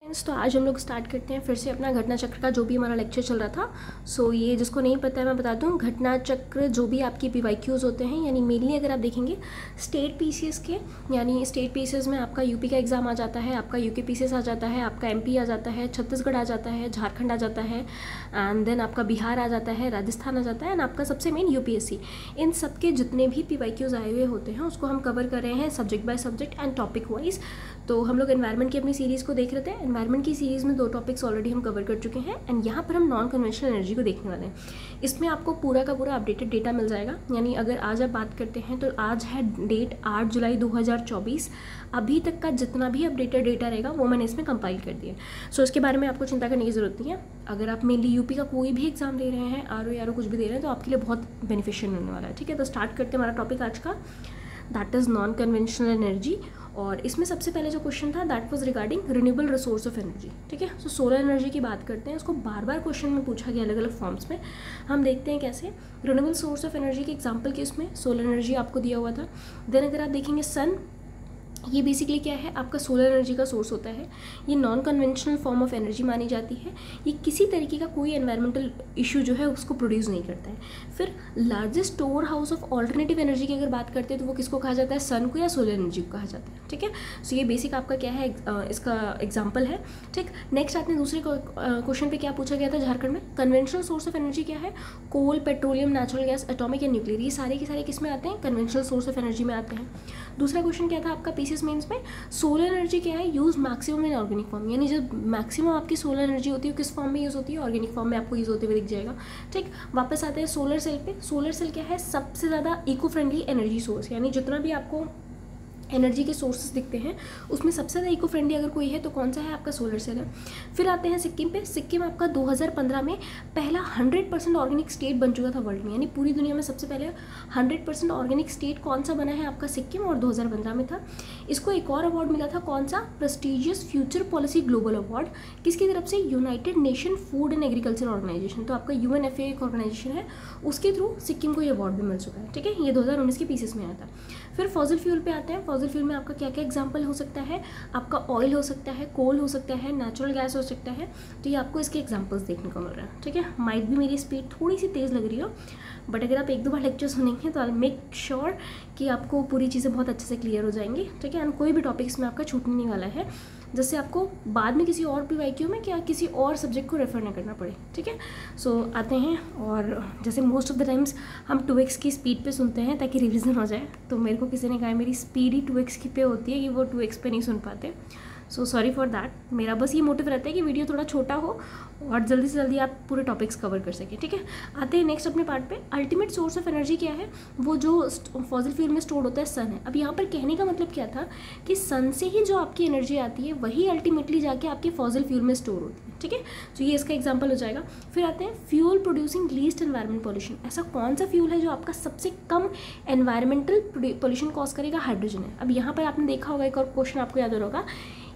तो आज हम लोग स्टार्ट करते हैं फिर से अपना घटना चक्र का जो भी हमारा लेक्चर चल रहा था। सो ये जिसको नहीं पता है मैं बता दूं, घटना चक्र जो भी आपकी पीवाईक्यूज़ होते हैं, यानी मेनली अगर आप देखेंगे स्टेट पीसीएस के, यानी स्टेट पीसीएस में आपका यूपी का एग्ज़ाम आ जाता है, आपका यूके पीसीएस आ जाता है, आपका एमपी आ जाता है, छत्तीसगढ़ आ जाता है, झारखंड आ जाता है, एंड देन आपका बिहार आ जाता है, राजस्थान आ जाता है, एंड आपका सबसे मेन यूपीएससी। इन सब के जितने भी पीवाईक्यूज़ आए हुए होते हैं उसको हम कवर कर रहे हैं subject by subject and topic wise. तो हम लोग एनवायरनमेंट की अपनी सीरीज़ को देख रहे थे। एनवायरनमेंट की सीरीज़ में 2 टॉपिक्स ऑलरेडी हम कवर कर चुके हैं एंड यहाँ पर हम नॉन कन्वेंशनल एनर्जी को देखने वाले हैं। इसमें आपको पूरा का पूरा अपडेटेड डेटा मिल जाएगा। यानी अगर आज आप बात करते हैं तो आज है डेट 8 जुलाई 2024। अभी तक का जितना भी अपडेटेड डेटा रहेगा वो मैंने इसमें कंपाइल कर दिया। सो इसके बारे में आपको चिंता करने की ज़रूरत नहीं है। अगर आप मेनली यूपी का कोई भी एग्जाम दे रहे हैं, आर ओ कुछ भी दे रहे हैं, तो आपके लिए बहुत बेनिफिशियल होने वाला है। ठीक है, तो स्टार्ट करते हैं हमारा टॉपिक आज का, that is non conventional energy. और इसमें सबसे पहले जो क्वेश्चन था that was regarding renewable resource of energy. ठीक है, सो सोलर एनर्जी की बात करते हैं। उसको बार बार क्वेश्चन में पूछा गया अलग अलग फॉर्म्स में। हम देखते हैं कैसे रिन्यूएबल सोर्स ऑफ एनर्जी के एग्जांपल के उसमें सोलर एनर्जी आपको दिया हुआ था। देन अगर आप देखेंगे सन, ये बेसिकली क्या है, आपका सोलर एनर्जी का सोर्स होता है। ये non conventional form of energy मानी जाती है। ये किसी तरीके का कोई एनवायरमेंटल इशू जो है उसको प्रोड्यूस नहीं करता है। फिर largest store house of alternative energy की अगर बात करते हैं तो वो किसको कहा जाता है, सन को या सोलर एनर्जी को कहा जाता है। ठीक है, सो ये बेसिक आपका क्या है, इसका एग्जाम्पल है। ठीक, नेक्स्ट आते हैं दूसरे क्वेश्चन पे क्या पूछा गया था झारखंड में। कन्वेंशनल सोर्स ऑफ एनर्जी क्या है, coal, petroleum, natural gas, atomic and nuclear, ये सारे के सारे किस में आते हैं, कन्वेंशनल सोर्स ऑफ एनर्जी में आते हैं। दूसरा क्वेश्चन क्या था आपका पीसीएस मेंस में, सोलर एनर्जी क्या है, use maximum in organic form, यानी जब मैक्सिमम आपकी सोलर एनर्जी होती है किस फॉर्म में यूज़ होती है, ऑर्गेनिक फॉर्म में आपको यूज़ होते हुए दिख जाएगा। ठीक, वापस आते हैं सोलर सेल पे। सोलर सेल क्या है, सबसे ज़्यादा इको फ्रेंडली एनर्जी सोर्स, यानी जितना भी आपको एनर्जी के सोर्सेज दिखते हैं उसमें सबसे ज़्यादा इको फ्रेंडली अगर कोई है तो कौन सा है, आपका सोलर सेल है। फिर आते हैं सिक्किम पे। सिक्किम आपका 2015 में पहला 100% ऑर्गेनिक स्टेट बन चुका था वर्ल्ड में, यानी पूरी दुनिया में सबसे पहले 100% ऑर्गेनिक स्टेट कौन सा बना है, आपका सिक्किम, और 2015 में था। इसको एक और अवार्ड मिला था, कौन सा, prestigious future policy global award, किसकी तरफ से, United Nation Food and Agriculture Organization. तो आपका UNFA एक ऑर्गेनाइजेशन है, उसके थ्रू सिक्किम को ये अवार्ड भी मिल चुका है। ठीक है, ये 2019 के पीसेस में आया था। फिर फॉसिल फ्यूल पे आते हैं। फॉसिल फ्यूल में आपका क्या क्या एग्जांपल हो सकता है, आपका ऑयल हो सकता है, कोल हो सकता है, नेचुरल गैस हो सकता है। तो ये आपको इसके एग्जांपल्स देखने को मिल रहा है। ठीक है, माइट भी मेरी स्पीड थोड़ी सी तेज़ लग रही हो, बट अगर आप 1-2 बार लेक्चर सुनेंगे तो आई मेक श्योर कि आपको पूरी चीज़ें बहुत अच्छे से क्लियर हो जाएंगी। ठीक है, एंड कोई भी टॉपिक इसमें आपका छूटने नहीं वाला है, जिससे आपको बाद में किसी और पीवाईक्यू में क्या किसी और सब्जेक्ट को रेफर ना करना पड़े। ठीक है, सो आते हैं, और जैसे मोस्ट ऑफ द टाइम्स हम 2x की स्पीड पे सुनते हैं ताकि रिवीजन हो जाए, तो मेरे को किसी ने कहा मेरी स्पीड ही 2x की पे होती है कि वो 2x पे नहीं सुन पाते। So sorry for that. मेरा बस ये मोटिव रहता है कि वीडियो थोड़ा छोटा हो और जल्दी से जल्दी आप पूरे टॉपिक्स कवर कर सकें। ठीक है, आते हैं नेक्स्ट अपने पार्ट पे। अल्टीमेट सोर्स ऑफ एनर्जी क्या है, वो जो फॉसिल फ्यूल में स्टोर होता है सन है। अब यहाँ पर कहने का मतलब क्या था कि सन से ही जो आपकी एनर्जी आती है वही अल्टीमेटली जाके आपके फॉसिल फ्यूल में स्टोर होती है। ठीक है, तो ये इसका एग्जाम्पल हो जाएगा। फिर आते हैं fuel producing least environment pollution. ऐसा कौन सा फ्यूल है जो आपका सबसे कम एनवायरमेंटल पॉल्यूशन कॉज करेगा, हाइड्रोजन है। अब यहाँ पर आपने देखा होगा, एक और क्वेश्चन आपको याद होगा,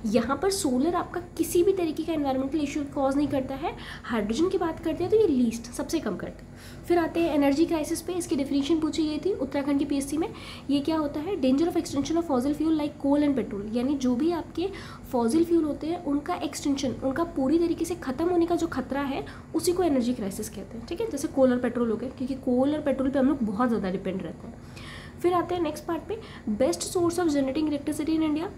यहाँ पर सोलर आपका किसी भी तरीके का एनवायरमेंटल इशू कॉज नहीं करता है, हाइड्रोजन की बात करते हैं तो ये लीस्ट सबसे कम करते हैं। फिर आते हैं एनर्जी क्राइसिस पे। इसकी डेफिनेशन पूछी गई थी उत्तराखंड की पीएससी में। ये क्या होता है, danger of extension of fossil fuel like coal and petrol, यानी जो भी आपके फॉसिल फ्यूल होते हैं उनका एक्सटेंशन, उनका पूरी तरीके से खत्म होने का जो खतरा है उसी को एनर्जी क्राइसिस कहते हैं। ठीक है, जैसे कोल और पेट्रोल हो गए, क्योंकि कोल और पेट्रोल पर हम लोग बहुत ज़्यादा डिपेंड रहते हैं। फिर आते हैं नेक्स्ट पार्ट पे, best source of generating electricity in India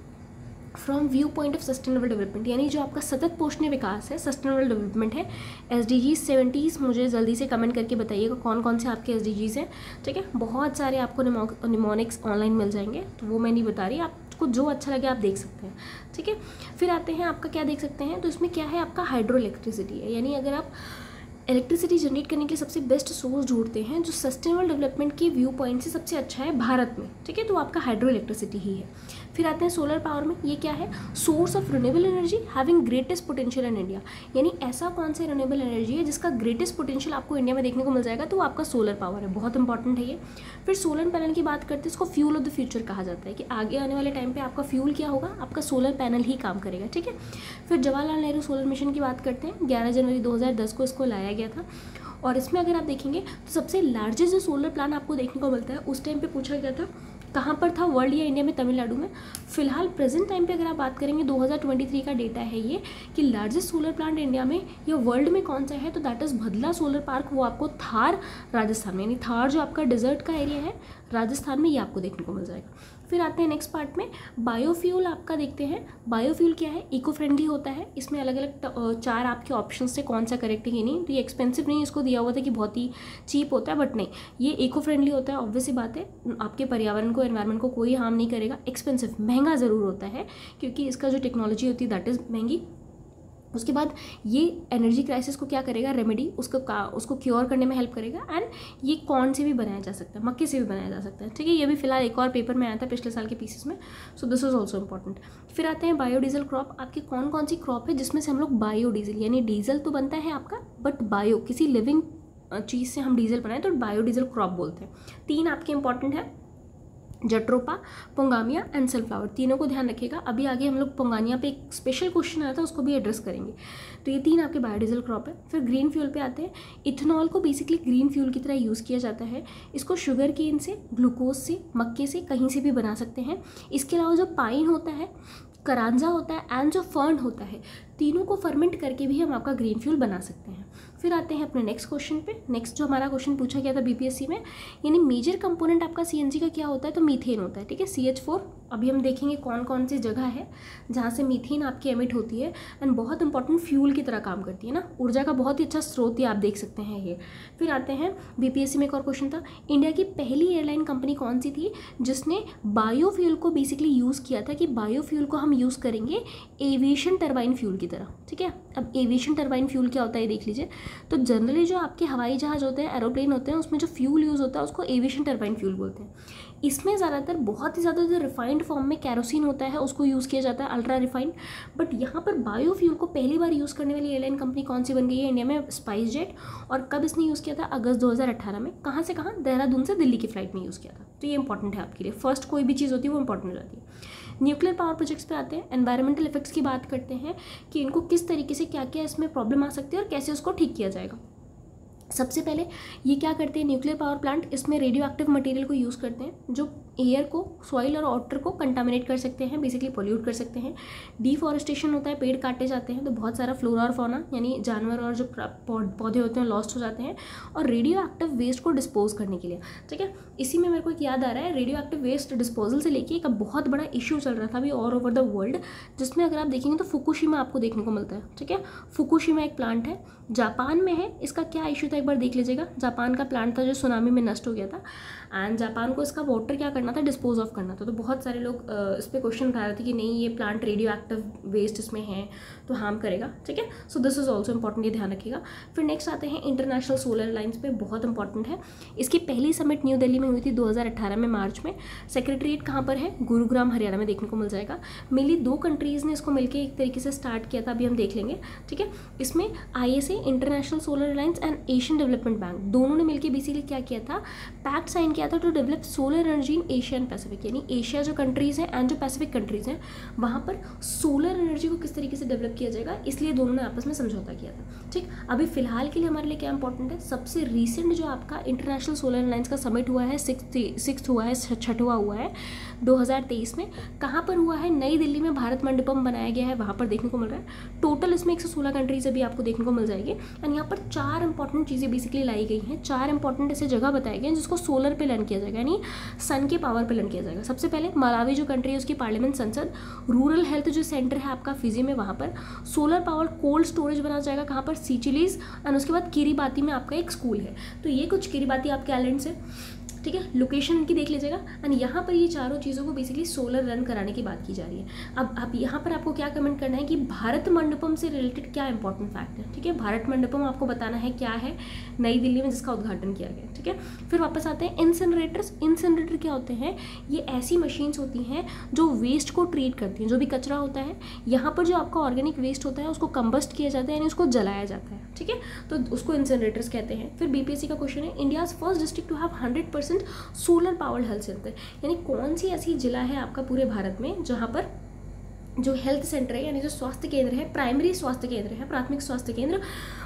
from view point of sustainable development, यानी जो आपका सतत पोषणीय विकास है, सस्टेनेबल डेवलपमेंट है, SDGs 70। मुझे जल्दी से कमेंट करके बताइएगा कौन कौन से आपके SDGs हैं। ठीक है, बहुत सारे आपको निमोनिक्स ऑनलाइन मिल जाएंगे, तो वो मैं नहीं बता रही, आपको जो अच्छा लगे आप देख सकते हैं। ठीक है, फिर आते हैं आपका क्या देख सकते हैं, तो इसमें क्या है, आपका हाइड्रो इलेक्ट्रिसिटी है, यानी अगर आप इलेक्ट्रिसिटी जनरेट करने के लिए सबसे बेस्ट सोर्स ढूंढते हैं जो सस्टेनेबल डेवलपमेंट के व्यू पॉइंट से सबसे अच्छा है भारत में। ठीक है, तो आपका हाइड्रो इलेक्ट्रिसिटी ही है। फिर आते हैं सोलर पावर में। ये क्या है, source of renewable energy having greatest potential in India, यानी ऐसा कौन सा रिन्यूएबल एनर्जी है जिसका ग्रेटेस्ट पोटेंशियल आपको इंडिया में देखने को मिल जाएगा, तो वो आपका सोलर पावर है, बहुत इंपॉर्टेंट है ये। फिर सोलर पैनल की बात करते हैं, इसको फ्यूल ऑफ द फ्यूचर कहा जाता है कि आगे आने वाले टाइम पे आपका फ्यूल क्या होगा, आपका सोलर पैनल ही काम करेगा। ठीक है, फिर जवाहरलाल नेहरू सोलर मिशन की बात करते हैं। 11 जनवरी 2010 को इसको लाया गया था, और इसमें अगर आप देखेंगे तो सबसे लार्जेस्ट जो सोलर प्लांट आपको देखने को मिलता है उस टाइम पे पूछा गया था कहाँ पर था, वर्ल्ड या इंडिया में? तमिलनाडु में। फिलहाल प्रेजेंट टाइम पे अगर आप बात करेंगे 2023 का डेटा है ये कि लार्जेस्ट सोलर प्लांट इंडिया में या वर्ल्ड में कौन सा है, तो दैट इज़ भदला सोलर पार्क। वो आपको थार राजस्थान में, यानी थार जो आपका डिजर्ट का एरिया है राजस्थान में, ये आपको देखने को मिल जाएगा। फिर आते हैं नेक्स्ट पार्ट में, बायोफ्यूल आपका देखते हैं। बायोफ्यूल क्या है? इको फ्रेंडली होता है। इसमें अलग अलग 4 आपके ऑप्शन से कौन सा करेक्ट है, ये नहीं तो ये एक्सपेंसिव नहीं, इसको दिया हुआ था कि बहुत ही चीप होता है, बट नहीं, ये इको फ्रेंडली होता है। ऑब्वियस सी बात है, आपके पर्यावरण को, एनवायरनमेंट को कोई हार्म नहीं करेगा। एक्सपेंसिव, महंगा ज़रूर होता है क्योंकि इसका जो टेक्नोलॉजी होती है दैट इज़ महंगी। उसके बाद ये एनर्जी क्राइसिस को क्या करेगा, रेमेडी, उसको क्योर करने में हेल्प करेगा। एंड ये कॉर्न से भी बनाया जा सकता है, मक्के से भी बनाया जा सकता है, ठीक है। ये भी फिलहाल एक और पेपर में आया था पिछले साल के पीसेस में, so this is also important. फिर आते हैं बायोडीजल क्रॉप। आपकी कौन कौन सी क्रॉप है जिसमें से हम लोग बायोडीजल, यानी डीजल तो बनता है आपका, बट बायो, किसी लिविंग चीज़ से हम डीजल बनाए तो बायोडीजल क्रॉप बोलते हैं। 3 आपके इंपॉर्टेंट है, जट्रोपा, पोंगामिया एंड सनफ्लावर। तीनों को ध्यान रखिएगा। अभी आगे हम लोग पोंगानिया पे एक स्पेशल क्वेश्चन आया था, उसको भी एड्रेस करेंगे। तो ये 3 आपके बायोडीजल क्रॉप है। फिर ग्रीन फ्यूल पे आते हैं। इथेनॉल को बेसिकली ग्रीन फ्यूल की तरह यूज़ किया जाता है। इसको शुगर केन से, ग्लूकोज से, मक्के से, कहीं से भी बना सकते हैं। इसके अलावा जो पाइन होता है, करांजा होता है एंड जो फर्न होता है, तीनों को फर्मेंट करके भी हम आपका ग्रीन फ्यूल बना सकते हैं। फिर आते हैं अपने नेक्स्ट क्वेश्चन पे। नेक्स्ट जो हमारा क्वेश्चन पूछा गया था बीपीएससी में, यानी मेजर कंपोनेंट आपका सीएनजी का क्या होता है, तो मीथेन होता है, ठीक है, CH4। अभी हम देखेंगे कौन कौन सी जगह है जहाँ से मीथेन आपकी एमिट होती है एंड बहुत इंपॉर्टेंट फ्यूल की तरह काम करती है ना, ऊर्जा का बहुत ही अच्छा स्रोत है, आप देख सकते हैं ये। फिर आते हैं बीपीएससी में एक और क्वेश्चन था, इंडिया की पहली एयरलाइन कंपनी कौन सी थी जिसने बायोफ्यूल को बेसिकली यूज़ किया था कि बायोफ्यूल को हम यूज़ करेंगे एविएशन टरबाइन फ्यूल की तरह, ठीक है। अब एविएशन टरबाइन फ्यूल क्या होता है देख लीजिए। तो जनरली जो आपके हवाई जहाज़ होते हैं, एरोप्लेन होते हैं, उसमें जो फ्यूल यूज़ होता है उसको एविएशन टरबाइन फ्यूल बोलते हैं। इसमें ज़्यादातर बहुत ही ज़्यादा जो रिफाइंड फॉर्म में कैरोसिन होता है उसको यूज़ किया जाता है, अल्ट्रा रिफाइंड। बट यहाँ पर बायोफ्यूल को पहली बार यूज़ करने वाली एयरलाइन कंपनी कौन सी बन गई है इंडिया में? Spice jet. और कब इसने यूज़ किया था? अगस्त 2018 में। कहाँ से कहाँ? देहरादून से दिल्ली की फ्लाइट में यूज़ किया था। तो ये इंपॉर्टेंट है आपके लिए, फर्स्ट कोई भी चीज़ होती है वो इंपॉर्टेंट हो जाती है। न्यूक्लियर पावर प्रोजेक्ट्स पे आते हैं। एनवायरमेंटल इफेक्ट्स की बात करते हैं कि इनको किस तरीके से, क्या क्या इसमें प्रॉब्लम आ सकती है और कैसे उसको ठीक किया जाएगा। सबसे पहले ये क्या करते हैं न्यूक्लियर पावर प्लांट, इसमें रेडियो एक्टिव मटेरियल को यूज़ करते हैं जो एयर को, सॉइल और वाटर को कंटामिनेट कर सकते हैं, बेसिकली पोल्यूट कर सकते हैं। डिफॉरेस्टेशन होता है, पेड़ काटे जाते हैं तो बहुत सारा फ्लोरा और फौना यानी जानवर और जो पौधे होते हैं लॉस्ट हो जाते हैं। और रेडियो एक्टिव वेस्ट को डिस्पोज करने के लिए, ठीक है। इसी में मेरे को एक याद आ रहा है, रेडियो एक्टिव वेस्ट डिस्पोजल से लेके एक बहुत बड़ा इशू चल रहा था अभी ऑल ओवर द वर्ल्ड, जिसमें अगर आप देखेंगे तो फुकुशिमा आपको देखने को मिलता है, ठीक है। फुकुशिमा एक प्लांट है, जापान में है। इसका क्या इशू था एक बार देख लीजिएगा। जापान का प्लांट था जो सुनामी में नष्ट हो गया था एंड जापान को इसका वाटर क्या करना था, डिस्पोज ऑफ करना था। तो बहुत सारे लोग इस पर क्वेश्चन उठा रहे थे कि नहीं ये प्लांट रेडियो एक्टिव वेस्ट इसमें है तो हार्म करेगा, ठीक है। So this is also important, ये ध्यान रखिएगा। फिर नेक्स्ट आते हैं इंटरनेशनल सोलर लाइन्स पे, बहुत इंपॉर्टेंट है। इसकी पहली समिट न्यू दिल्ली में हुई थी 2018 में मार्च में। सेक्रेटरीट कहाँ पर है? गुरुग्राम हरियाणा में देखने को मिल जाएगा। मेनली 2 कंट्रीज़ ने इसको मिलकर एक तरीके से स्टार्ट किया था, अभी हम देख लेंगे, ठीक है। इसमें ISA international solar alliance and Asian development bank दोनों ने मिलकर बेसिकली क्या किया था, पैक्ट साइन किया था to develop solar energy in Asia and Pacific, यानी एशिया जो कंट्रीज़ हैं एंड जो पैसिफिक कंट्रीज़ हैं वहाँ पर सोलर एनर्जी को किस तरीके से डेवलप किया जाएगा, इसलिए दोनों ने आपस में समझौता किया था, ठीक। अभी फिलहाल के लिए हमारे लिए क्या इंपॉर्टेंट है, सबसे रिसेंट जो आपका इंटरनेशनल सोलर अलायंस का समिट हुआ है, सिक्स्थ हुआ है, 6वां हुआ है 2023 में। कहाँ पर हुआ है? नई दिल्ली में भारत मंडपम बनाया गया है, वहाँ पर देखने को मिल रहा है। टोटल इसमें 116 कंट्रीज अभी आपको देखने को मिल जाएगी एंड यहाँ पर 4 इंपॉर्टेंट चीज़ें बेसिकली लाई गई हैं। 4 इंपॉर्टेंट ऐसे जगह बताए गए हैं जिसको सोलर पे लर्न किया जाएगा, यानी सन के पावर पे लर्न किया जाएगा। सबसे पहले मलावी जो कंट्री है उसकी पार्लियामेंट संसद, रूरल हेल्थ जो सेंटर है आपका फिजी में, वहाँ पर सोलर पावर कोल्ड स्टोरेज बना जाएगा, कहाँ पर? सिचिलीज। एंड उसके बाद किरीबाती में आपका एक स्कूल है। तो ये कुछ किरीबाती आपके आइलैंड्स है, ठीक है। लोकेशन इनकी देख लीजिएगा एंड यहाँ पर ये चारों चीज़ों को बेसिकली सोलर रन कराने की बात की जा रही है। अब यहाँ पर आपको क्या कमेंट करना है कि भारत मंडपम से रिलेटेड क्या इंपॉर्टेंट फैक्ट है, ठीक है। भारत मंडपम आपको बताना है क्या है नई दिल्ली में जिसका उद्घाटन किया गया, ठीक है। फिर वापस आते हैं इंसिनरेटर्स। इंसिनरेटर क्या होते हैं? ये ऐसी मशीन्स होती हैं जो वेस्ट को ट्रीट करती हैं, जो भी कचरा होता है यहाँ पर जो आपका ऑर्गेनिक वेस्ट होता है उसको कंबस्ट किया जाता है यानी उसको जलाया जाता है, ठीक है। तो उसको इंसिनरेटर्स कहते हैं। फिर बीपीएससी का क्वेश्चन है, India's first district to have 100% solar powered health centre, यानी कौन सी ऐसी जिला है आपका पूरे भारत में जहाँ पर जो हेल्थ सेंटर है यानी जो स्वास्थ्य केंद्र है, प्राइमरी स्वास्थ्य केंद्र है, प्राथमिक स्वास्थ्य केंद्र,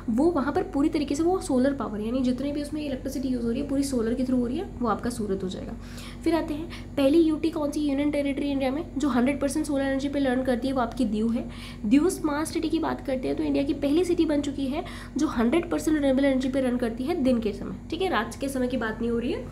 वो वहाँ पर पूरी तरीके से वो सोलर पावर यानी जितने भी उसमें इलेक्ट्रिसिटी यूज़ हो रही है पूरी सोलर के थ्रू हो रही है, वो आपका सूरत हो जाएगा। फिर आते हैं पहली यूटी कौन सी यूनियन टेरिटरी इंडिया में जो 100% सोलर एनर्जी पे लर्न करती है, वो आपकी दीव है। दीव स्मार्ट सिटी की बात करते हैं तो इंडिया की पहली सिटी बन चुकी है जो 100% रिन्यूएबल एनर्जी पे रन करती है दिन के समय, ठीक है, रात के समय की बात नहीं हो रही है,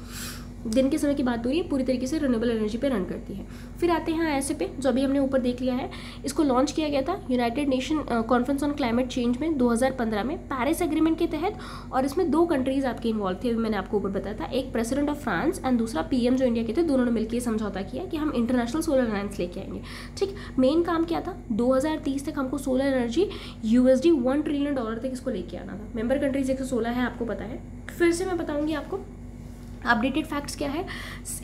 दिन के समय की बात हो रही है, पूरी तरीके से रिन्यूएबल एनर्जी पे रन करती है। फिर आते हैं ऐसे पे जो अभी हमने ऊपर देख लिया है, इसको लॉन्च किया गया था United nation conference on climate change में 2015 में पेरिस एग्रीमेंट के तहत, और इसमें 2 कंट्रीज आपके इन्वॉल्व थे, मैंने आपको ऊपर बताया था, एक प्रेसिडेंट ऑफ फ्रांस एंड दूसरा पीएम जो इंडिया के थे, दोनों ने मिलकर समझौता किया कि हम इंटरनेशनल सोलर अलायंस लेके आएंगे। ठीक, मेन काम क्या था, 2030 तक हमको सोलर एनर्जी USD $1 ट्रिलियन तक इसको लेके आना था। मेंबर कंट्रीज 116 है, आपको पता है। फिर से मैं बताऊंगी आपको अपडेटेड फैक्ट्स क्या है,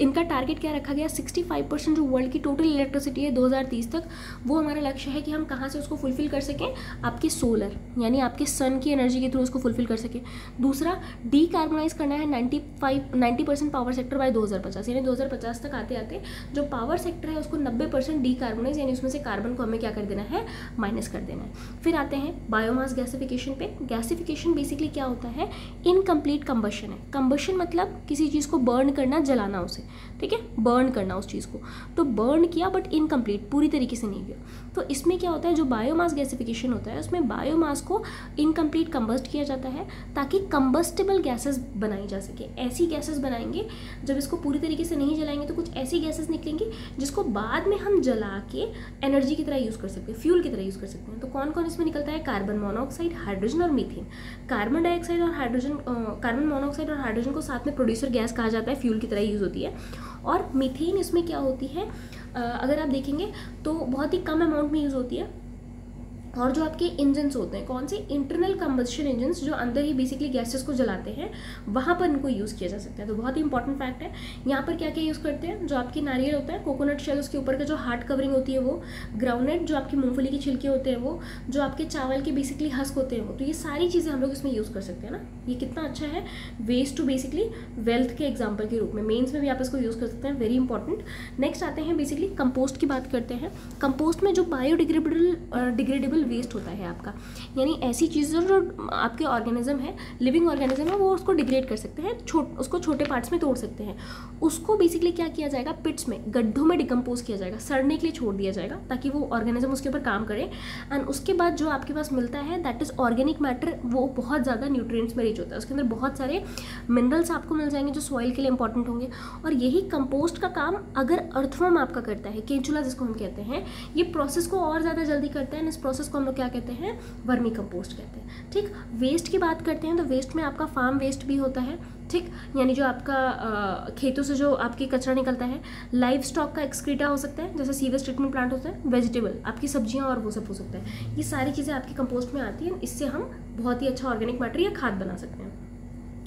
इनका टारगेट क्या रखा गया, 65% जो वर्ल्ड की टोटल इलेक्ट्रिसिटी है 2030 तक, वो हमारा लक्ष्य है कि हम कहाँ से उसको फुलफिल कर सकें, आपके सोलर यानी आपके सन की एनर्जी के थ्रू उसको फुलफिल कर सकें। दूसरा, डीकार्बोनाइज करना है 90% पावर सेक्टर बाय 2050, यानी 2050 तक आते आते जो पावर सेक्टर है उसको 90% डीकार्बोनाइज यानी उसमें से कार्बन को हमें क्या कर देना है, माइनस कर देना है। फिर आते हैं बायोमास गैसिफिकेशन पे। गैसिफिकेशन बेसिकली क्या होता है, इनकम्प्लीट कंबशन है। कंबशन मतलब किसी चीज़ को बर्न करना, जलाना उसे, ठीक है, बर्न करना उस चीज़ को, तो बर्न किया बट इनकम्प्लीट, पूरी तरीके से नहीं किया। तो इसमें क्या होता है, जो बायोमास गैसिफिकेशन होता है उसमें बायोमास को इनकम्प्लीट कंबस्ट किया जाता है ताकि कंबस्टेबल गैसेस बनाई जा सके। ऐसी गैसेस बनाएंगे, जब इसको पूरी तरीके से नहीं जलाएंगे तो कुछ ऐसी गैसेस निकलेंगी जिसको बाद में हम जला के एनर्जी की तरह यूज़ कर सकते हैं, फ्यूल की तरह यूज़ कर सकते हैं। तो कौन कौन इसमें निकलता है, कार्बन मोनोऑक्साइड, हाइड्रोजन और मीथेन। कार्बन डाइऑक्साइड और हाइड्रोजन, कार्बन मोनोऑक्साइड और हाइड्रोजन को साथ में प्रोड्यूसर गैस कहा जाता है, फ्यूल की तरह यूज़ होती है। और मीथेन इसमें क्या होती है, अगर आप देखेंगे तो बहुत ही कम अमाउंट में यूज़ होती है। और जो आपके इंजन्स होते हैं, कौन से, इंटरनल कंबस्शन इंजन्स जो अंदर ही बेसिकली गैसेस को जलाते हैं, वहाँ पर इनको यूज़ किया जा सकता है। तो बहुत ही इंपॉर्टेंट फैक्ट है। यहाँ पर क्या क्या यूज़ करते हैं, जो आपकी नारियल होता है, कोकोनट शेल, उसके ऊपर का जो हार्ड कवरिंग होती है वो, ग्राउंडनट जो आपकी मूंगफली की छिलके होते हैं वो, जो आपके चावल के बेसिकली हस्क होते हैं वो, तो ये सारी चीज़ें हम लोग इसमें यूज़ कर सकते हैं ना। ये कितना अच्छा है, वेस्ट टू बेसिकली वेल्थ के एग्जाम्पल के रूप में मेन्स में भी आप इसको यूज़ कर सकते हैं, वेरी इंपॉर्टेंट। नेक्स्ट आते हैं बेसिकली कंपोस्ट की बात करते हैं। कंपोस्ट में जो बायोडिग्रेडेबल वेस्ट होता है आपका, यानी ऐसी चीज़ें जो आपके ऑर्गेनिज्म है, लिविंग ऑर्गेनिज्म है, वो उसको डिग्रेड कर सकते हैं, उसको छोटे पार्ट्स में तोड़ सकते हैं। उसको बेसिकली क्या किया जाएगा, पिट्स में, गड्ढों में डिकम्पोज किया जाएगा, सड़ने के लिए छोड़ दिया जाएगा ताकि वो ऑर्गेनिज्म उसके ऊपर काम करे। एंड उसके बाद जो आपके पास मिलता है दैट इज़ ऑर्गेनिक मैटर, वो बहुत ज़्यादा न्यूट्रिएंट्स में रिच होता है, उसके अंदर बहुत सारे मिनरल्स आपको मिल जाएंगे जो सॉइल के लिए इंपॉर्टेंट होंगे। और यही कंपोस्ट का काम अगर अर्थवर्म आपका करता है, केंचुला जिसको हम कहते हैं, ये प्रोसेस को और ज़्यादा जल्दी करता है। इस प्रोसेस को हम लोग क्या कहते हैं, वर्मी कंपोस्ट कहते हैं। ठीक, वेस्ट की बात करते हैं तो वेस्ट में आपका फार्म वेस्ट भी होता है, ठीक, यानी जो आपका खेतों से जो आपकी कचरा निकलता है, लाइव स्टॉक का एक्सक्रीटा हो सकता है, जैसे सीवेज ट्रीटमेंट प्लांट होता है, वेजिटेबल आपकी सब्जियां और वो सब हो सकता है। ये सारी चीज़ें आपकी कंपोस्ट में आती हैं, इससे हम बहुत ही अच्छा ऑर्गेनिक मैटर या खाद बना सकते हैं।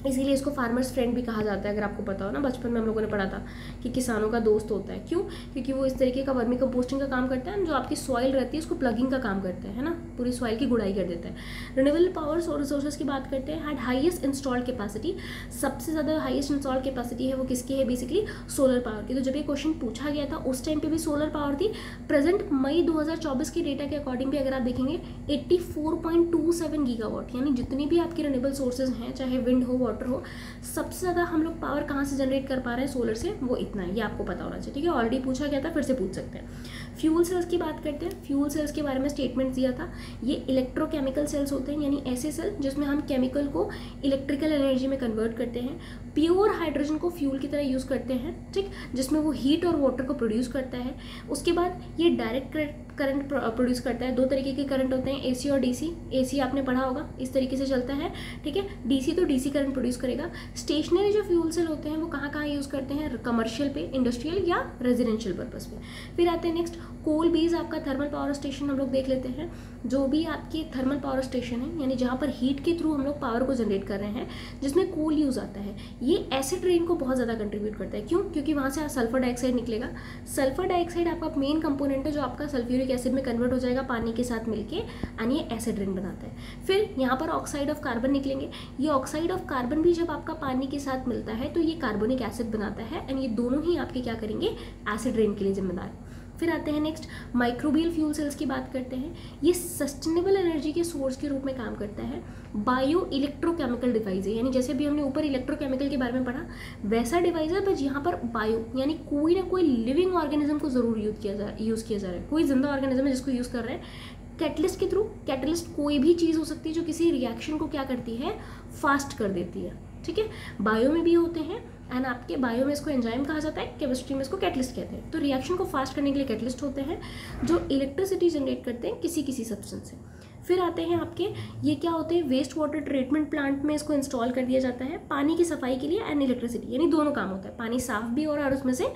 इसीलिए इसको फार्मर्स फ्रेंड भी कहा जाता है। अगर आपको पता हो ना, बचपन में हम लोगों ने पढ़ा था कि किसानों का दोस्त होता है। क्यों? क्योंकि वो इस तरीके का वर्मी कंपोस्टिंग का काम करता है, जो आपकी सॉइल रहती है उसको प्लगिंग का काम करता है ना, पूरी सॉइल की गुड़ाई कर देता है। रिन्यूएबल पावर रिसोर्सेज की बात करते हैं, हैड हाईएस्ट इंस्टॉल्ड कैपेसिटी, सबसे ज़्यादा हाईएस्ट इंस्टॉल्ड कैपेसिटी है वो किसकी है, बेसिकली सोलर पावर की। तो जब ये क्वेश्चन पूछा गया था उस टाइम पे भी सोलर पावर थी। प्रेजेंट मई 2024 की डेटा के अकॉर्डिंग भी अगर आप देखेंगे 84.27 गीगावाट, यानी जितनी भी आपकी रिन्यूएबल सोर्सेज हैं, चाहे विंड हो, वाटर हो, सबसे ज़्यादा हम लोग पावर कहाँ से जनरेट कर पा रहे हैं, सोलर से, वो इतना है, ये आपको पता होना चाहिए। ठीक है, ऑलरेडी पूछा गया था, फिर से पूछ सकते हैं। फ्यूल सेल्स की बात करते हैं। फ्यूल सेल्स के बारे में स्टेटमेंट दिया था, ये इलेक्ट्रोकेमिकल सेल्स होते हैं, यानी ऐसे सेल जिसमें हम केमिकल को इलेक्ट्रिकल एनर्जी में कन्वर्ट करते हैं। प्योर हाइड्रोजन को फ्यूल की तरह यूज़ करते हैं, ठीक, जिसमें वो हीट और वाटर को प्रोड्यूस करता है। उसके बाद ये डायरेक्ट करंट प्रोड्यूस करता है। दो तरीके के करंट होते हैं, एसी और डीसी। एसी आपने पढ़ा होगा, इस तरीके से चलता है, ठीक है। डीसी तो डीसी करंट प्रोड्यूस करेगा। स्टेशनरी जो फ्यूल सेल होते हैं वो कहाँ कहाँ यूज़ करते हैं, कमर्शियल पे, इंडस्ट्रियल या रेजिडेंशियल पर्पज़ पे। फिर आते हैं नेक्स्ट, कोल बेस आपका थर्मल पावर स्टेशन हम लोग देख लेते हैं। जो भी आपके थर्मल पावर स्टेशन है, यानी जहाँ पर हीट के थ्रू हम लोग पावर को जनरेट कर रहे हैं, जिसमें कोल यूज़ आता है, ये एसिड रेन को बहुत ज़्यादा कंट्रीब्यूट करता है। क्यों? क्योंकि वहाँ से सल्फर डाइऑक्साइड निकलेगा। सल्फर डाइऑक्साइड आपका मेन कंपोनेंट है, जो आपका सल्फ्यूरिक एसिड में कन्वर्ट हो जाएगा पानी के साथ मिलके, एंड ये एसिड रेन बनाता है। फिर यहाँ पर ऑक्साइड ऑफ कार्बन निकलेंगे। ये ऑक्साइड ऑफ कार्बन भी जब आपका पानी के साथ मिलता है तो ये कार्बोनिक एसिड बनाता है, एंड ये दोनों ही आपके क्या करेंगे, एसिड रेन के लिए जिम्मेदार है। फिर आते हैं नेक्स्ट माइक्रोबियल फ्यूल सेल्स की बात करते हैं। ये सस्टेनेबल एनर्जी के सोर्स के रूप में काम करता है। बायो इलेक्ट्रोकेमिकल डिवाइस है, यानी जैसे भी हमने ऊपर इलेक्ट्रोकेमिकल के बारे में पढ़ा वैसा डिवाइस है, बस यहाँ पर बायो यानी कोई ना कोई लिविंग ऑर्गेनिज्म को ज़रूर यूज़ किया जा रहा है, कोई जिंदा ऑर्गेनिज्म है जिसको यूज़ कर रहे हैं कैटलिस्ट के थ्रू। कैटलिस्ट कोई भी चीज़ हो सकती है जो किसी रिएक्शन को क्या करती है, फास्ट कर देती है, ठीक है। बायो में भी होते हैं एंड आपके बायो में इसको एंजाइम कहा जाता है, केमिस्ट्री में इसको कैटलिस्ट कहते हैं। तो रिएक्शन को फास्ट करने के लिए कैटलिस्ट होते हैं जो इलेक्ट्रिसिटी जनरेट करते हैं किसी सब्सटेंस से। फिर आते हैं आपके ये क्या होते हैं, वेस्ट वाटर ट्रीटमेंट प्लांट में इसको इंस्टॉल कर दिया जाता है पानी की सफाई के लिए एंड इलेक्ट्रिसिटी, यानी दोनों काम होता है, पानी साफ भी हो रहा है और उसमें से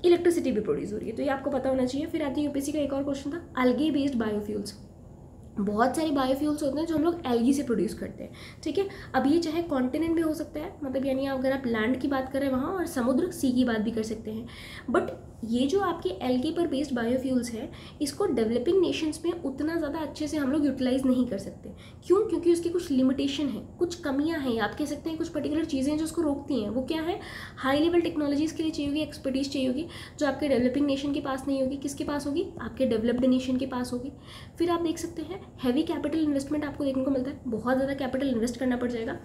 इलेक्ट्रिसिटी भी प्रोड्यूस हो रही है, तो ये आपको पता होना चाहिए। फिर आती है यूपीएससी का एक और क्वेश्चन था, एल्गी बेस्ड बायोफ्यूल्स। बहुत सारे बायोफ्यूल्स होते हैं जो हम लोग एल्गी से प्रोड्यूस करते हैं, ठीक है। अब ये चाहे कॉन्टिनेंट में हो सकता है, मतलब यानी अगर आप लैंड की बात करें वहाँ, और समुद्र सी की बात भी कर सकते हैं। बट ये जो आपकी एल्गी पर बेस्ड बायोफ्यूल्स है इसको डेवलपिंग नेशंस में उतना ज़्यादा अच्छे से हम लोग यूटिलाइज नहीं कर सकते। क्यों? क्योंकि उसकी कुछ लिमिटेशन है, कुछ कमियां हैं, आप कह सकते हैं कुछ पर्टिकुलर चीज़ें जो उसको रोकती हैं। वो क्या है, हाई लेवल टेक्नोलॉजीज़ के लिए चाहिए होगी, एक्सपर्टीज चाहिए होगी, जो आपके डेवलपिंग नेशन के पास नहीं होगी। किसके पास होगी? आपके डेवलप्ड नेशन के पास होगी। फिर आप देख सकते हैं हैवी कैपिटल इन्वेस्टमेंट आपको देखने को मिलता है, बहुत ज़्यादा कैपिटल इन्वेस्ट करना पड़ जाएगा।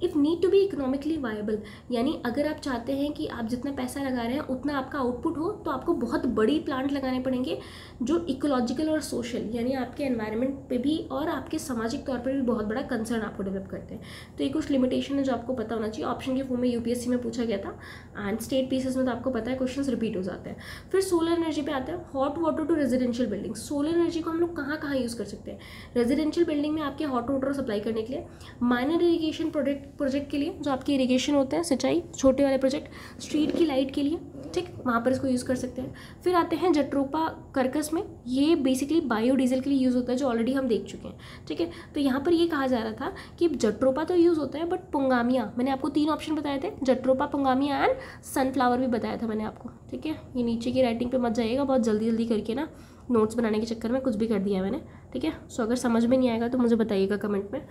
If need to be economically viable, यानी अगर आप चाहते हैं कि आप जितना पैसा लगा रहे हैं उतना आपका आउटपुट हो, तो आपको बहुत बड़ी प्लांट लगाने पड़ेंगे जो इकोलॉजिकल और सोशल, यानी आपके एनवायरनमेंट पे भी और आपके सामाजिक तौर पर भी बहुत बड़ा कंसर्न आपको डेवलप करते हैं। तो ये कुछ लिमिटेशन है जो आपको पता होना चाहिए। ऑप्शन के फॉर्म में यूपीएससी में पूछा गया था एंड स्टेट पीसेस में तो आपको पता है क्वेश्चन रिपीट हो जाते हैं। फिर सोलर एनर्जी पे आता है, hot water to residential building. Solar energy को हम लोग कहाँ कहाँ यूज़ कर सकते हैं? रेजिडेंशियल बिल्डिंग में आपके हॉट वाटर सप्लाई करने के लिए, माइनर इरीगेशन प्रोजेक्ट के लिए, जो आपके इरीगेशन होते हैं, सिंचाई छोटे वाले प्रोजेक्ट, स्ट्रीट की लाइट के लिए, ठीक, वहाँ पर इसको यूज़ कर सकते हैं। फिर आते हैं जट्रोपा कर्कस में, ये बेसिकली बायोडीजल के लिए यूज़ होता है जो ऑलरेडी हम देख चुके हैं, ठीक है। तो यहाँ पर ये कहा जा रहा था कि जट्रोपा तो यूज़ होता है बट पुंगामिया, मैंने आपको 3 ऑप्शन बताए थे, जट्रोपा, पुंगामिया एंड सनफ्लावर भी बताया था मैंने आपको, ठीक है। ये नीचे की राइटिंग पे मत जाइएगा, बहुत जल्दी करके ना नोट्स बनाने के चक्कर में कुछ भी कर दिया है मैंने, ठीक है। सो अगर समझ में नहीं आएगा तो मुझे बताइएगा कमेंट में,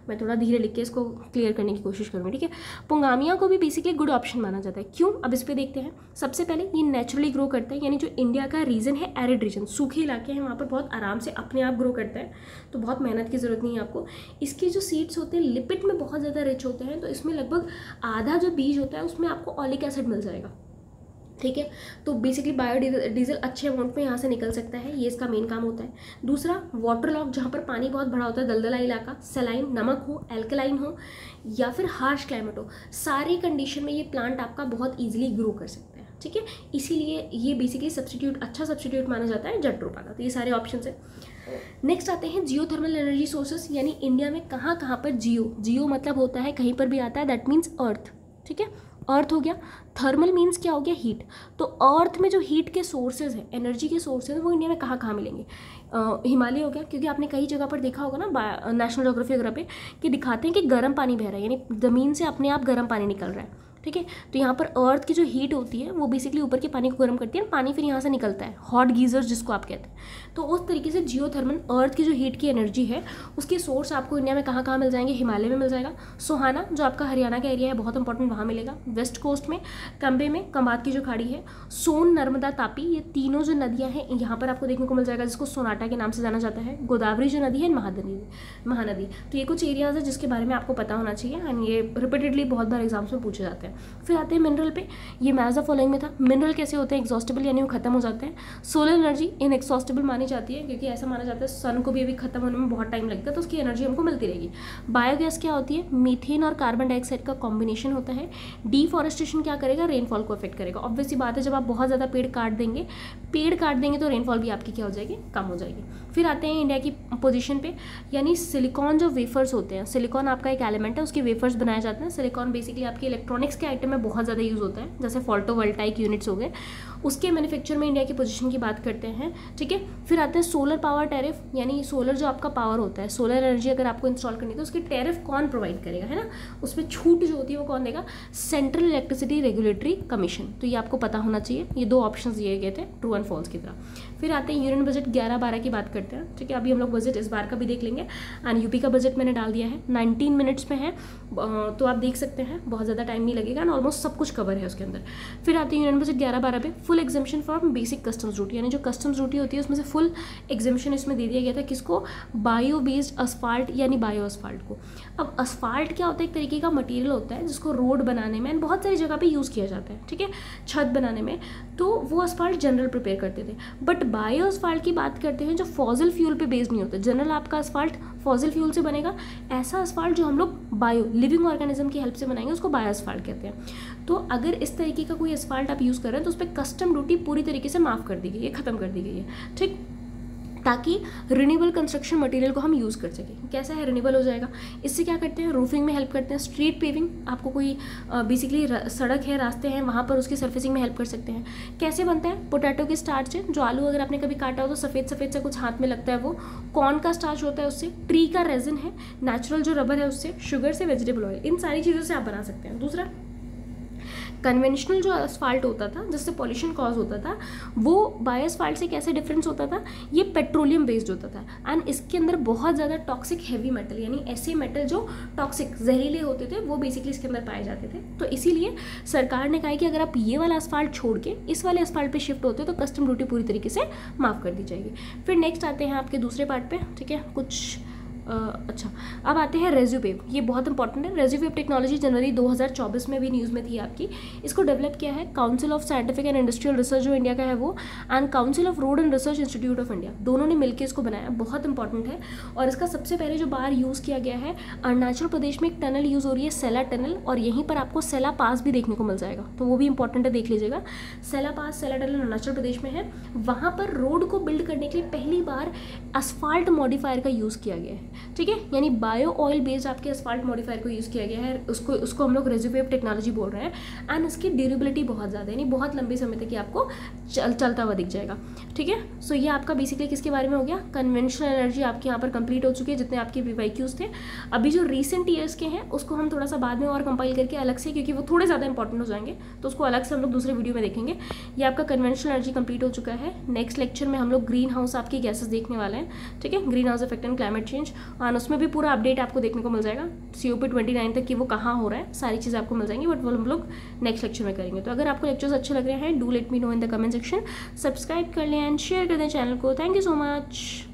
मैं थोड़ा धीरे लिख के इसको क्लियर करने की कोशिश करूँगी, ठीक है। पुंगामिया को भी बेसिकली गुड ऑप्शन माना जाता है। क्यों? अब इस पर देखते हैं। सबसे पहले ये नेचुरली ग्रो करता है, यानी जो इंडिया का रीजन है एरिड रीजन, सूखे इलाके हैं, वहाँ पर बहुत आराम से अपने आप ग्रो करता है, तो बहुत मेहनत की ज़रूरत नहीं है आपको। इसके जो सीड्स होते हैं लिपिड में बहुत ज़्यादा रिच होते हैं, तो इसमें लगभग आधा जो बीज होता है उसमें आपको ऑलिक एसिड मिल जाएगा, ठीक है। तो बेसिकली बायोडीजल अच्छे अमाउंट में यहाँ से निकल सकता है, ये इसका मेन काम होता है। दूसरा, वाटर लॉक, जहाँ पर पानी बहुत भरा होता है, दलदला इलाका, सलाइन, नमक हो, एल्कलाइन हो या फिर हार्श क्लाइमेट हो, सारी कंडीशन में ये प्लांट आपका बहुत ईजिली ग्रो कर सकता है, ठीक है। इसीलिए ये बेसिकली अच्छा सब्स्टिट्यूट माना जाता है जट्रोपा का। तो ये सारे ऑप्शन है। नेक्स्ट आते हैं जियोथर्मल एनर्जी सोर्सेस, यानी इंडिया में कहाँ कहाँ पर जियो मतलब होता है कहीं पर भी आता है, दैट मीन्स अर्थ, ठीक है। अर्थ हो गया, थर्मल मीन्स क्या हो गया, हीट। तो अर्थ में जो हीट के सोर्सेज हैं, एनर्जी के सोर्सेज हैं, वो इंडिया में कहाँ कहाँ मिलेंगे? हिमालय हो गया, क्योंकि आपने कई जगह पर देखा होगा ना नेशनल ज्योग्राफी वगैरह पे कि दिखाते हैं कि गर्म पानी बह रहा है, यानी ज़मीन से अपने आप गर्म पानी निकल रहा है, ठीक है। तो यहाँ पर अर्थ की जो हीट होती है वो बेसिकली ऊपर के पानी को गर्म करती है, पानी फिर यहाँ से निकलता है, हॉट गीजर्स जिसको आप कहते हैं। तो उस तरीके से जियोथर्मल अर्थ की जो हीट की एनर्जी है उसके सोर्स आपको इंडिया में कहाँ कहाँ मिल जाएंगे? हिमालय में मिल जाएगा, सोहाना जो आपका हरियाणा का एरिया है बहुत इंपॉर्टेंट, वहाँ मिलेगा। वेस्ट कोस्ट में कंबे में, कमात की जो खाड़ी है, सोन, नर्मदा, तापी, ये तीनों जो नदियाँ हैं यहाँ पर आपको देखने को मिल जाएगा, जिसको सोनाटा के नाम से जाना जाता है। गोदावरी जो नदी है, महानदी। तो ये कुछ एरियाज है जिसके बारे में आपको पता होना चाहिए एंड ये रिपीटेडली बहुत बार एग्जाम्स में पूछे जाते हैं। फिर आते हैं मिनरल पे, ये मैच द फॉलोइंग में था। मिनरल कैसे होते हैं? एग्जॉस्टेबल, यानी वो खत्म हो जाते हैं। सोलर एनर्जी इनएग्जॉस्टेबल मानी जाती है, क्योंकि ऐसा माना जाता है सन को भी अभी खत्म होने में बहुत टाइम लगता है, तो उसकी एनर्जी हमको मिलती रहेगी। बायोगैस क्या होती है? मीथेन और कार्बन डाइऑक्साइड का कॉम्बिनेशन होता है। डिफॉरेस्टेशन क्या करेगा? रेनफॉल को अफेक्ट करेगा। ऑब्वियसली बात है, जब आप बहुत ज़्यादा पेड़ काट देंगे तो रेनफॉल भी आपकी क्या हो जाएगी? कम हो जाएगी। फिर आते हैं इंडिया की पोजीशन पे, यानी सिलिकॉन जो वेफर्स होते हैं, सिलिकॉन आपका एक एलिमेंट है, उसके वेफर्स बनाए जाते हैं। सिलिकॉन बेसिकली आपके इलेक्ट्रॉनिक्स के आइटम में बहुत ज़्यादा यूज़ होता है, जैसे फोटोवोल्टाइक यूनिट्स हो गए, उसके मैन्युफैक्चर में इंडिया की पोजीशन की बात करते हैं, ठीक है। फिर आते हैं सोलर पावर टैरिफ, यानी सोलर जो आपका पावर होता है, सोलर एनर्जी अगर आपको इंस्टॉल करनी है तो उसकी टैरिफ कौन प्रोवाइड करेगा, है ना, उसमें छूट जो होती है वो कौन देगा? Central electricity regulatory commission. तो ये आपको पता होना चाहिए। ये 2 ऑप्शंस दिए गए थे, ट्रू एंड फॉल्स की तरह। फिर आते हैं यूनियन बजट 11-12 की बात करते हैं, ठीक है। अभी हम लोग बजट इस बार का भी देख लेंगे एंड यूपी का बजट मैंने डाल दिया है, 19 मिनट्स में है, तो आप देख सकते हैं, बहुत ज़्यादा टाइम नहीं लगेगा एंड ऑलमोस्ट सब कुछ कवर है उसके अंदर। फिर आते हैं यूनियन बजट 11-12 पे, full exemption from basic customs duty, यानी जो कस्टम्स ड्यूटी होती है उसमें से फुल एग्जाम्पशन इसमें दे दिया गया था। किसको? बायो बेस्ड असफाल्ट यानी बायो असफाल्ट को। अब असफाल्ट क्या होता है? एक तरीके का मटेरियल होता है जिसको रोड बनाने में बहुत सारी जगह पे यूज़ किया जाता है, ठीक है, छत बनाने में, तो वो असफाल्ट जनरल प्रिपेयर करते थे। बट बायो असफाल्ट की बात करते हैं जो फॉसिल फ्यूल पे बेस्ड नहीं होता। जनरल आपका असफाल्ट फॉसिल फ्यूल से बनेगा, ऐसा असफाल्ट जो हम लोग बायो लिविंग ऑर्गेनिज्म की हेल्प से बनाएंगे उसको बायो असफाल्ट कहते हैं। तो अगर इस तरीके का कोई असफाल्ट आप यूज़ कर रहे हैं तो उस पर कस्टम ड्यूटी पूरी तरीके से माफ़ कर दी गई है, ख़त्म कर दी गई है, ठीक, ताकि रिन्यूएबल कंस्ट्रक्शन मटेरियल को हम यूज़ कर सकें। कैसा है? रिन्यूएबल हो जाएगा। इससे क्या करते हैं? रूफिंग में हेल्प करते हैं। स्ट्रीट पेविंग, आपको कोई बेसिकली सड़क है, रास्ते हैं, वहाँ पर उसकी सर्फेसिंग में हेल्प कर सकते हैं। कैसे बनता है? पोटैटो के स्टार्च है, जो आलू अगर आपने कभी काटा हो तो सफ़ेद सफ़ेद से कुछ हाथ में लगता है, वो कॉर्न का स्टार्च होता है उससे, ट्री का रेजिन है, नेचुरल जो रबर है उससे, शुगर से, वेजिटेबल ऑयल, इन सारी चीज़ों से आप बना सकते हैं। दूसरा, कन्वेंशनल जो असफाल्ट होता था जिससे पॉल्यूशन कॉज होता था, वो बायो असफाल्ट से कैसे डिफरेंस होता था? ये पेट्रोलियम बेस्ड होता था एंड इसके अंदर बहुत ज़्यादा टॉक्सिक हैवी मेटल, यानी ऐसे मेटल जो टॉक्सिक जहरीले होते थे वो बेसिकली इसके अंदर पाए जाते थे। तो इसीलिए सरकार ने कहा कि अगर आप ये वाला असफाल्ट छोड़ के इस वाले असफाल्ट पे शिफ्ट होते तो कस्टम ड्यूटी पूरी तरीके से माफ़ कर दी जाएगी। फिर नेक्स्ट आते हैं आपके दूसरे पार्ट पे, ठीक है, कुछ अच्छा, अब आते हैं रेज्यूवेव। ये बहुत इंपॉर्टेंट है। रेज्यूवेव टेक्नोलॉजी जनवरी 2024 में भी न्यूज़ में थी आपकी। इसको डेवलप किया है council of scientific and industrial research जो इंडिया का है वो, and council of road and research institute of India, दोनों ने मिलकर इसको बनाया। बहुत इंपॉर्टेंट है। और इसका सबसे पहले जो बार यूज़ किया गया है, अरुणाचल प्रदेश में एक टनल यूज़ हो रही है, सेला टनल, और यहीं पर आपको सेला पास भी देखने को मिल जाएगा, तो वो भी इंपॉर्टेंट है, देख लीजिएगा। सेला पास, सेला टनल अरुणाचल प्रदेश में है। वहाँ पर रोड को बिल्ड करने के लिए पहली बार असफाल्ट मॉडिफायर का यूज़ किया गया है, ठीक है, यानी बायो ऑयल बेस्ड आपके असफाल्ट मॉडिफायर को यूज़ किया गया है। उसको हम लोग रेज्यूवेव टेक्नोलॉजी बोल रहे हैं। एंड इसकी ड्यूरेबिलिटी बहुत ज़्यादा है, यानी बहुत लंबे समय तक ये आपको चलता हुआ दिख जाएगा, ठीक है। सो ये आपका बेसिकली किसके बारे में हो गया? कन्वेंशनल एनर्जी आपके यहाँ पर कंप्लीट हो चुकी है, जितने आपके PYQs थे। अभी जो रिसेंट ईयर्स के हैं उसको हम थोड़ा सा बाद में और कंपाइल करके अलग से, क्योंकि वो थोड़े ज़्यादा इंपॉर्टेंट हो जाएंगे, तो उसको अलग से हम लोग दूसरे वीडियो में देखेंगे। ये आपका कन्वेंशनल एनर्जी कंप्लीट हो चुका है। नेक्स्ट लेक्चर में हम लोग ग्रीन हाउस आपकी गैसेस देखने वाले हैं, ठीक है, green house effect and climate change, और उसमें भी पूरा अपडेट आपको देखने को मिल जाएगा COP 29 तक कि वो कहाँ हो रहा है, सारी चीज़ें आपको मिल जाएंगी, बट वो हम लोग नेक्स्ट लेक्चर में करेंगे। तो अगर आपको लेक्चर्स अच्छे लग रहे हैं, do let me know in the comment section, subscribe कर लें एंड शेयर कर दें चैनल को। Thank you so much.